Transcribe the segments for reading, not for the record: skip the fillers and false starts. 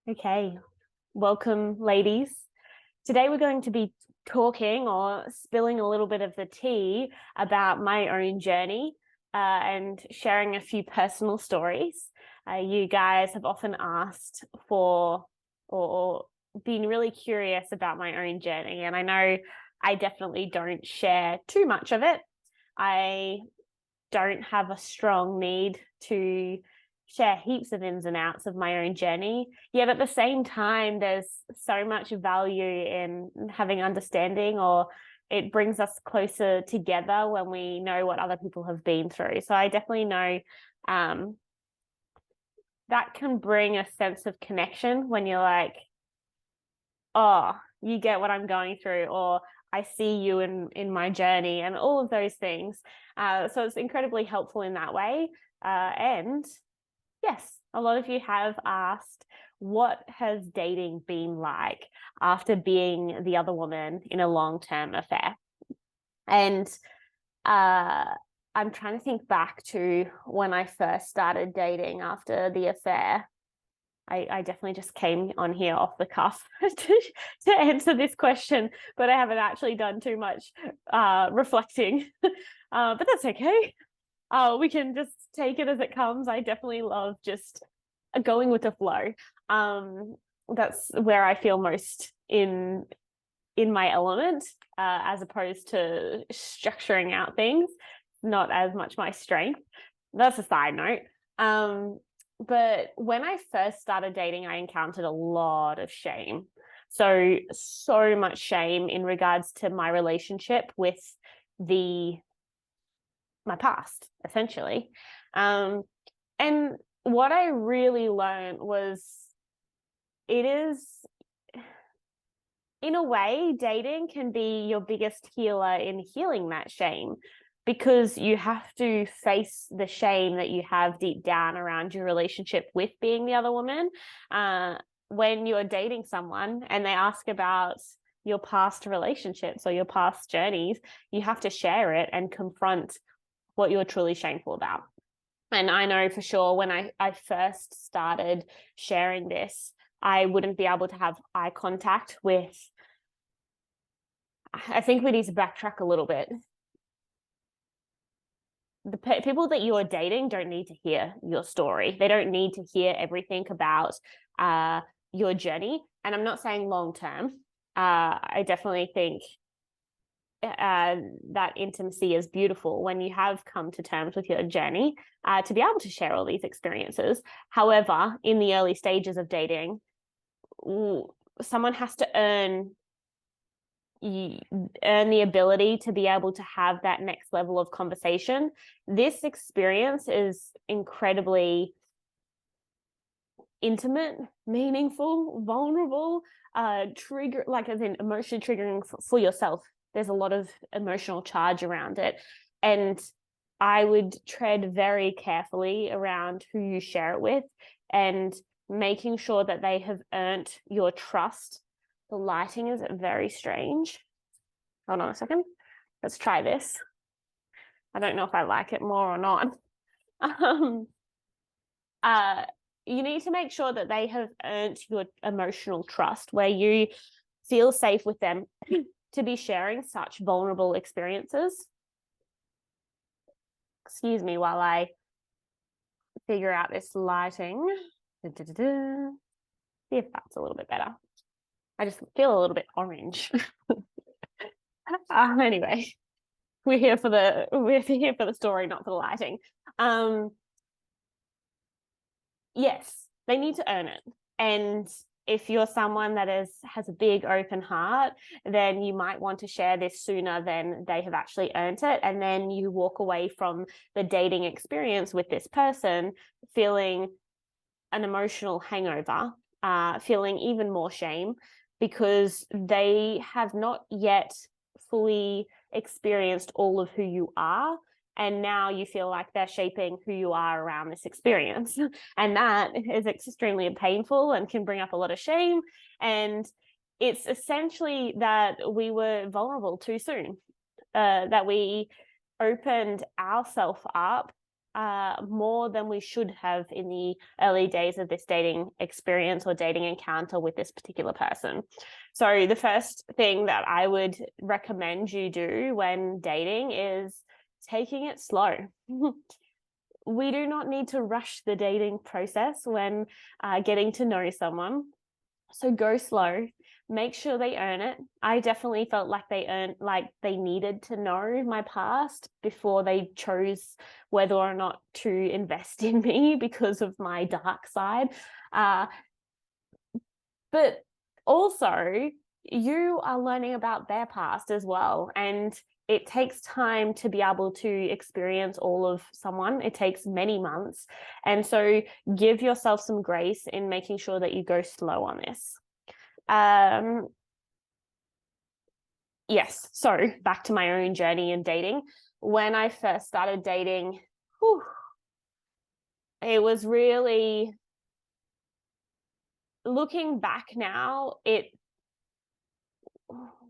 Okay, welcome, ladies. Today we're going to be talking or spilling a little bit of the tea about my own journey and sharing a few personal stories. You guys have often asked for or been really curious about my own journey, and I know I definitely don't share too much of it. I don't have a strong need to share heaps of ins and outs of my own journey. Yet at the same time, there's so much value in having understanding, or it brings us closer together when we know what other people have been through. So I definitely know that can bring a sense of connection when you're like, oh, you get what I'm going through, or I see you in my journey, and all of those things. So it's incredibly helpful in that way. And yes, a lot of you have asked, what has dating been like after being the other woman in a long-term affair? And I'm trying to think back to when I first started dating after the affair. I definitely just came on here off the cuff to answer this question, but I haven't actually done too much reflecting. But that's okay. We can just take it as it comes. I definitely love just going with the flow. That's where I feel most in my element, as opposed to structuring out things. Not as much my strength. That's a side note. But when I first started dating, I encountered a lot of shame. So much shame in regards to my relationship with my past, essentially. And what I really learned was it is, in a way, dating can be your biggest healer in healing that shame, because you have to face the shame that you have deep down around your relationship with being the other woman. When you're dating someone and they ask about your past relationships or your past journeys, you have to share it and confront what you're truly shameful about. And I know for sure when I first started sharing this, I wouldn't be able to have eye contact with. I think we need to backtrack a little bit. The people that you're dating don't need to hear your story. They don't need to hear everything about your journey. And I'm not saying long term. I definitely think that intimacy is beautiful when you have come to terms with your journey, to be able to share all these experiences. However, in the early stages of dating, someone has to earn the ability to be able to have that next level of conversation. This experience is incredibly intimate, meaningful, vulnerable, trigger, like as in emotionally triggering for yourself. There's a lot of emotional charge around it. And I would tread very carefully around who you share it with, and making sure that they have earned your trust. The lighting is very strange. Hold on a second. Let's try this. I don't know if I like it more or not. You need to make sure that they have earned your emotional trust, where you feel safe with them to be sharing such vulnerable experiences. Excuse me while I figure out this lighting. See if that's a little bit better. I just feel a little bit orange. Anyway, we're here for the story, not for the lighting. Yes, they need to earn it. And if you're someone that has a big open heart, then you might want to share this sooner than they have actually earned it. And then you walk away from the dating experience with this person feeling an emotional hangover, feeling even more shame, because they have not yet fully experienced all of who you are. And now you feel like they're shaping who you are around this experience. And that is extremely painful and can bring up a lot of shame. And it's essentially that we were vulnerable too soon, that we opened ourselves up more than we should have in the early days of this dating experience or dating encounter with this particular person. So the first thing that I would recommend you do when dating is taking it slow. We do not need to rush the dating process when getting to know someone. So go slow, make sure they earn it. I definitely felt like they needed to know my past before they chose whether or not to invest in me because of my dark side. But also, you are learning about their past as well. And it takes time to be able to experience all of someone. It takes many months. And so give yourself some grace in making sure that you go slow on this. Yes, so back to my own journey in dating. When I first started dating, it was really, looking back now, it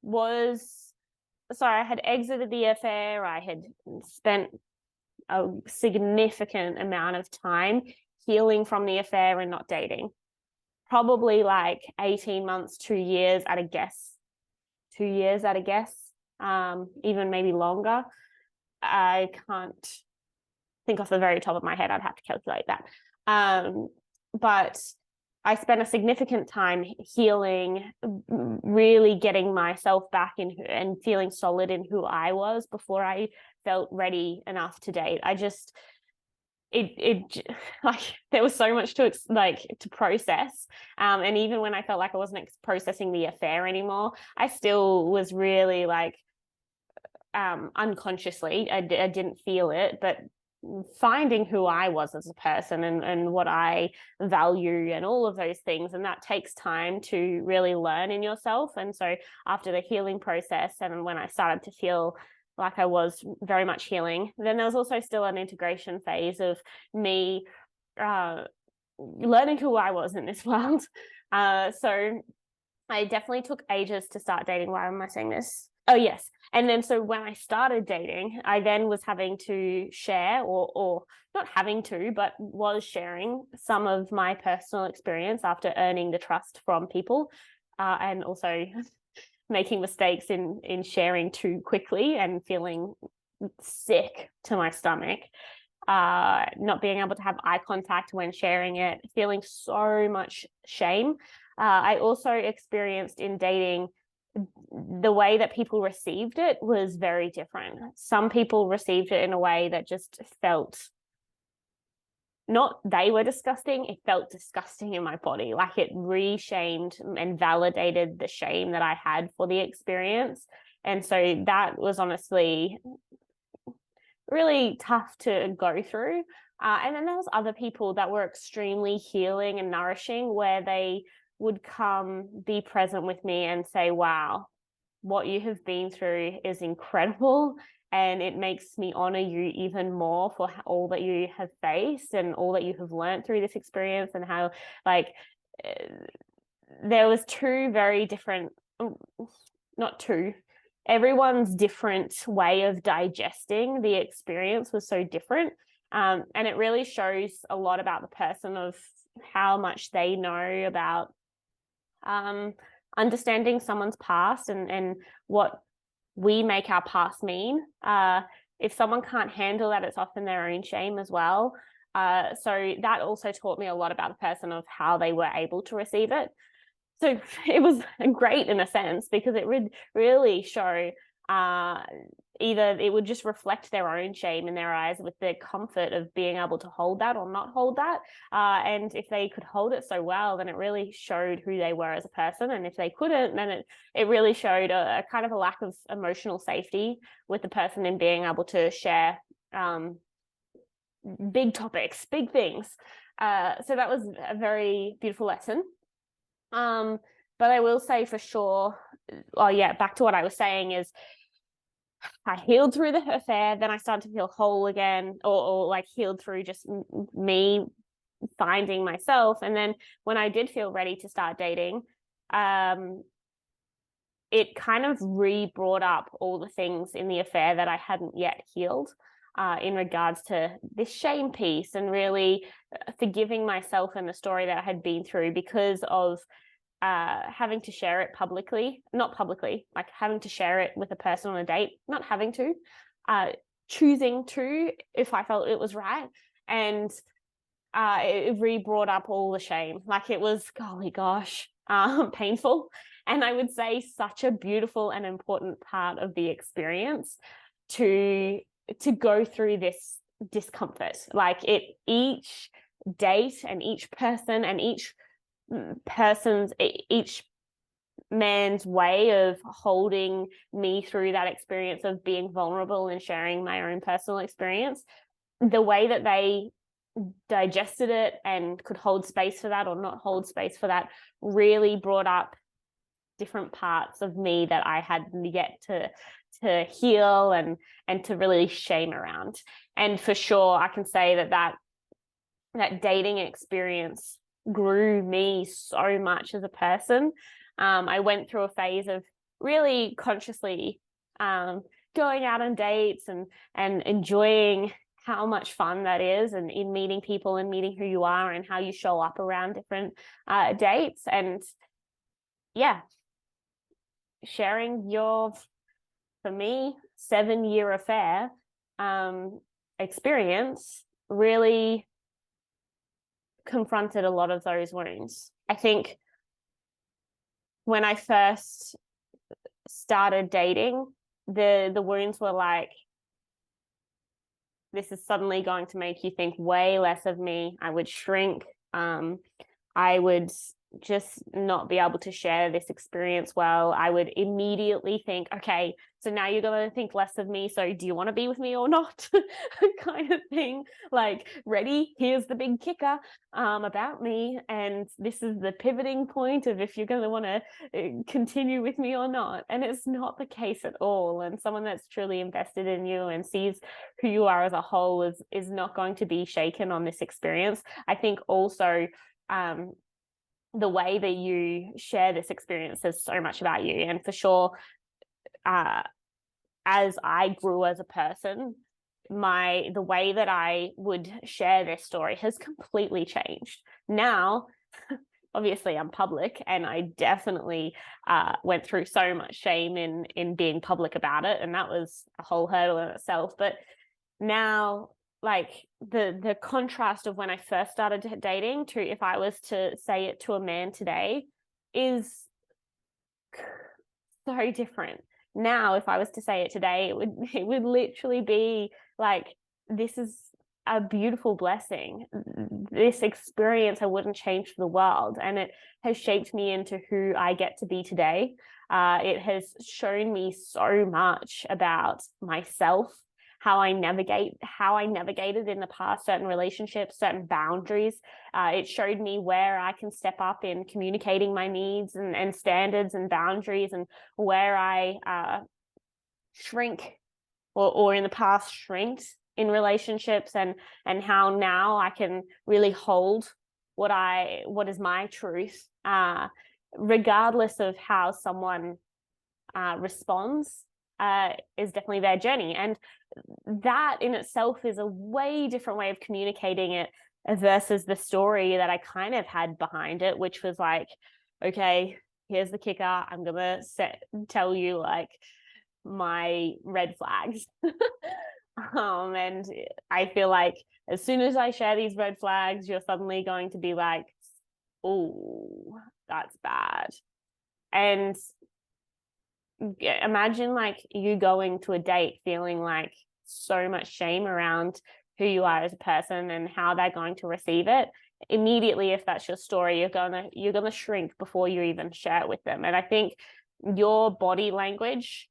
was, so I had exited the affair. I had spent a significant amount of time healing from the affair and not dating. Probably like 18 months, 2 years at a guess. 2 years at a guess, even maybe longer. I can't think off the very top of my head. I'd have to calculate that. But I spent a significant time healing, really getting myself back in and feeling solid in who I was before I felt ready enough to date. I just, like, there was so much to process, and even when I felt like I wasn't processing the affair anymore, I still was really like, unconsciously, I didn't feel it, but finding who I was as a person and what I value and all of those things. And that takes time to really learn in yourself. And so after the healing process, and when I started to feel like I was very much healing, then there was also still an integration phase of me learning who I was in this world. So I definitely took ages to start dating. Why am I saying this? Oh, yes. And then so when I started dating, I then was having to share, or not having to, but was sharing some of my personal experience after earning the trust from people, and also making mistakes in sharing too quickly and feeling sick to my stomach. Not being able to have eye contact when sharing it, feeling so much shame. I also experienced in dating, the way that people received it was very different. Some people received it in a way that just felt, not they were disgusting, it felt disgusting in my body. Like it re-shamed and validated the shame that I had for the experience. And so that was honestly really tough to go through. And then there was other people that were extremely healing and nourishing, where they would come be present with me and say, wow, what you have been through is incredible, and it makes me honor you even more for all that you have faced and all that you have learned through this experience. And how, like, there was two very different, not two, everyone's different way of digesting the experience was so different. And it really shows a lot about the person, of how much they know about understanding someone's past and what we make our past mean. If someone can't handle that, it's often their own shame as well. So that also taught me a lot about the person, of how they were able to receive it. So it was great in a sense, because it would really show, either it would just reflect their own shame in their eyes with the comfort of being able to hold that or not hold that. And if they could hold it so well, then it really showed who they were as a person. And if they couldn't, then it really showed a kind of a lack of emotional safety with the person in being able to share big topics, big things. So that was a very beautiful lesson. But I will say for sure, back to what I was saying is, I healed through the affair, then I started to feel whole again, or like healed through just me finding myself. And then when I did feel ready to start dating, it kind of brought up all the things in the affair that I hadn't yet healed. in regards to this shame piece, and really forgiving myself and the story that I had been through because of having to share it publicly, not publicly, like having to share it with a person on a date, not having to, choosing to if I felt it was right. And it really brought up all the shame. Like, it was, golly gosh, painful. And I would say such a beautiful and important part of the experience to go through this discomfort. Like, each date and each person and each man's way of holding me through that experience of being vulnerable and sharing my own personal experience, the way that they digested it and could hold space for that or not hold space for that, really brought up different parts of me that I had yet to heal and to really shame around. And for sure, I can say that dating experience grew me so much as a person. I went through a phase of really consciously going out on dates and enjoying how much fun that is, and in meeting people and meeting who you are and how you show up around different dates. And yeah, sharing your, for me, 7-year affair experience really confronted a lot of those wounds. I think when I first started dating, the wounds were like, this is suddenly going to make you think way less of me. I would shrink. I would just not be able to share this experience well. I would immediately think, okay, so now you're going to think less of me. So do you want to be with me or not? Kind of thing. Like, ready? Here's the big kicker about me. And this is the pivoting point of if you're going to want to continue with me or not. And it's not the case at all. And someone that's truly invested in you and sees who you are as a whole is not going to be shaken on this experience. I think also, the way that you share this experience says so much about you. And for sure, as I grew as a person, the way that I would share this story has completely changed. Now, obviously, I'm public, and I definitely went through so much shame in being public about it, and that was a whole hurdle in itself. But now, like, the contrast of when I first started dating to if I was to say it to a man today is so different. Now, if I was to say it today, it would literally be like, this is a beautiful blessing. This experience I wouldn't change for the world, and it has shaped me into who I get to be today. It has shown me so much about myself, how I navigated in the past certain relationships, certain boundaries. It showed me where I can step up in communicating my needs and standards and boundaries, and where I shrink or in the past shrinked in relationships, and how now I can really hold what is my truth, regardless of how someone responds, is definitely their journey. And that in itself is a way different way of communicating it versus the story that I kind of had behind it, which was like, okay, here's the kicker. I'm gonna tell you like my red flags. And I feel like as soon as I share these red flags, you're suddenly going to be like, oh, that's bad. And imagine like you going to a date feeling like so much shame around who you are as a person and how they're going to receive it. Immediately, if that's your story, you're gonna shrink before you even share it with them. And I think your body language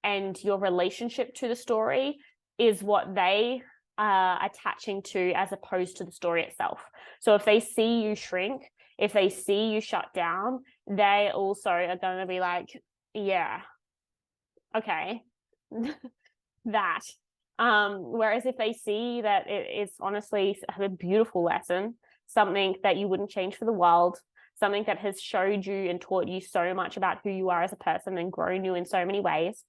and your relationship to the story is what they are attaching to, as opposed to the story itself. So if they see you shrink, if they see you shut down, they also are going to be like, yeah, okay, that. Whereas if they see that it's honestly a beautiful lesson, something that you wouldn't change for the world, something that has showed you and taught you so much about who you are as a person and grown you in so many ways.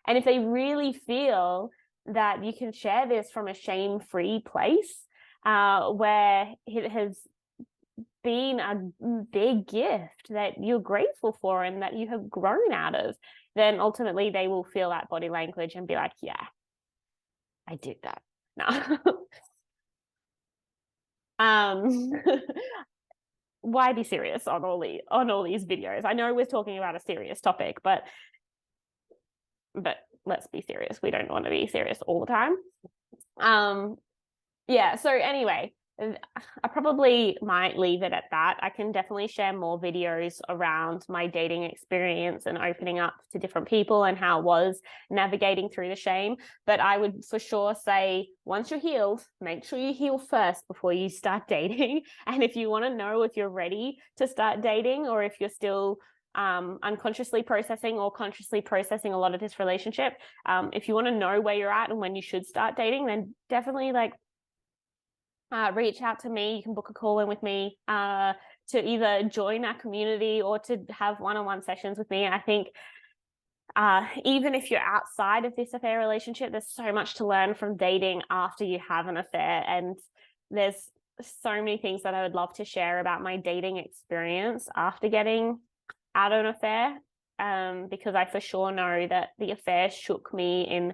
And if they really feel that you can share this from a shame-free place, where it has been a big gift that you're grateful for and that you have grown out of, then ultimately they will feel that body language and be like, yeah, I did that. No. Why be serious on all these videos? I know we're talking about a serious topic, but let's be serious. We don't want to be serious all the time. Yeah, so anyway, I probably might leave it at that. I can definitely share more videos around my dating experience and opening up to different people and how it was navigating through the shame. But I would for sure say, once you're healed, make sure you heal first before you start dating. And if you want to know if you're ready to start dating, or if you're still unconsciously processing or consciously processing a lot of this relationship, if you want to know where you're at and when you should start dating, then definitely reach out to me. You can book a call in with me to either join our community or to have one-on-one sessions with me. I think even if you're outside of this affair relationship, there's so much to learn from dating after you have an affair. And there's so many things that I would love to share about my dating experience after getting out of an affair, because I for sure know that the affair shook me in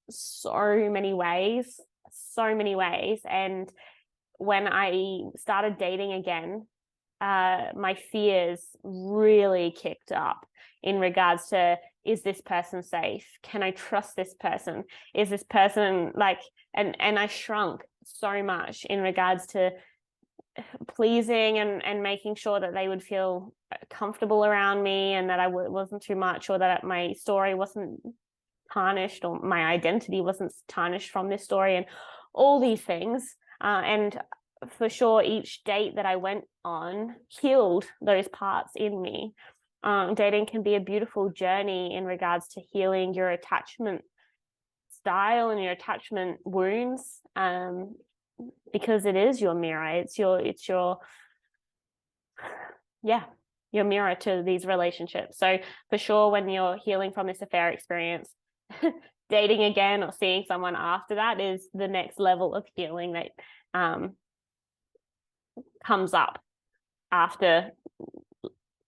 so many ways. And when I started dating again, my fears really kicked up in regards to, is this person safe? Can I trust this person? Is this person and I shrunk so much in regards to pleasing and making sure that they would feel comfortable around me, and that I wasn't too much, or that my story wasn't tarnished, or my identity wasn't tarnished from this story, and all these things. And for sure, each date that I went on healed those parts in me. Dating can be a beautiful journey in regards to healing your attachment style and your attachment wounds, because it is your mirror. It's your your mirror to these relationships. So for sure, when you're healing from this affair experience, dating again or seeing someone after that is the next level of healing that comes up after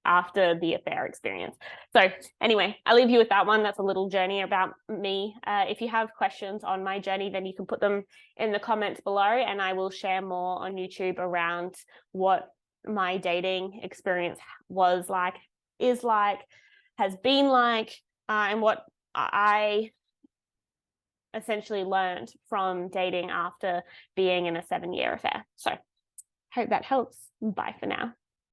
the affair experience. So anyway, I leave you with that one. That's a little journey about me. If you have questions on my journey, then you can put them in the comments below, and I will share more on YouTube around what my dating experience was like, is like, has been like, and what I essentially learned from dating after being in a 7-year affair. So hope that helps. Bye for now.